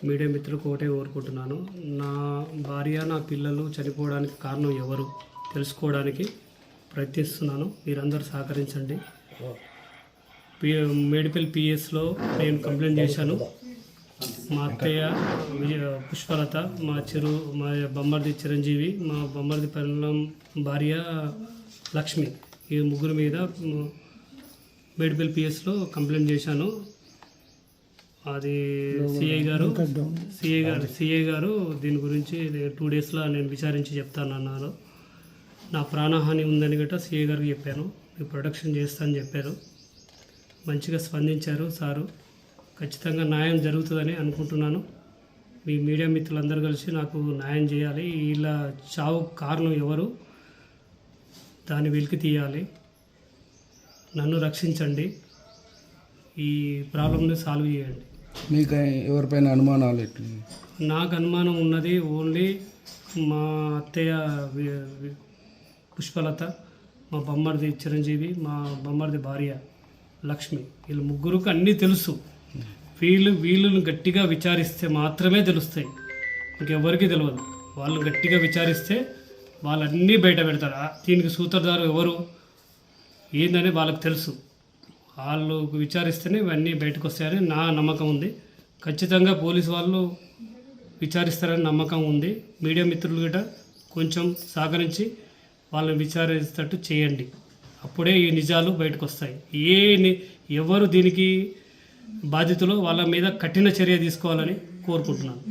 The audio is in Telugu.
మీడియా మిత్రులకు ఒకటే కోరుకుంటున్నాను. నా భార్య నా పిల్లలు చనిపోవడానికి కారణం ఎవరు తెలుసుకోవడానికి ప్రయత్నిస్తున్నాను. మీరందరూ సహకరించండి. మేడిపల్లి పిఎస్లో నేను కంప్లైంట్ చేశాను. మా అత్తయ్య పుష్పలత, మా బొమ్మర్ది చిరంజీవి, మా బొమ్మర్ది పెళ్ళం భార్య లక్ష్మి, ఈ ముగ్గురు మీద మేడిపల్లి పిఎస్లో కంప్లైంట్ చేశాను. అది సిఐ గారు దీని గురించి 2 డేస్లో నేను విచారించి చెప్తానన్నారు. నా ప్రాణహాని ఉందని గట్రా సిఐ గారికి చెప్పాను. నేను ప్రొటెక్షన్ చేస్తానని చెప్పారు. మంచిగా స్పందించారు సారు. ఖచ్చితంగా న్యాయం జరుగుతుందని అనుకుంటున్నాను. మీ మీడియా మిత్రులందరూ కలిసి నాకు న్యాయం చేయాలి. ఇలా చావు కారణం ఎవరు దాన్ని వెలికి తీయాలి. నన్ను రక్షించండి. ఈ ప్రాబ్లమ్ని సాల్వ్ చేయండి. మీకు ఎవరిపైన అనుమానాలు ఎట్లా? నాకు అనుమానం ఉన్నది ఓన్లీ మా అత్తయ్య పుష్పలత, మా బొమ్మర్ది చిరంజీవి, మా బొమ్మర్ది భార్య లక్ష్మి, వీళ్ళు ముగ్గురికి అన్నీ తెలుసు. వీళ్ళని గట్టిగా విచారిస్తే మాత్రమే తెలుస్తాయి, ఇంకెవరికి తెలియదు. వాళ్ళు గట్టిగా విచారిస్తే వాళ్ళన్నీ బయట పెడతారు. దీనికి సూత్రధారు ఎవరు ఏందని వాళ్ళకి తెలుసు. వాళ్ళు విచారిస్తేనే ఇవన్నీ బయటకు వస్తాయని నా నమ్మకం ఉంది. ఖచ్చితంగా పోలీసు వాళ్ళు విచారిస్తారని నమ్మకం ఉంది. మీడియా మిత్రులు గట్రా కొంచెం సహకరించి వాళ్ళని విచారిస్తట్టు చేయండి. అప్పుడే ఈ నిజాలు బయటకు వస్తాయి. ఎవరు దీనికి బాధితులు వాళ్ళ మీద కఠిన చర్య తీసుకోవాలని కోరుకుంటున్నాను.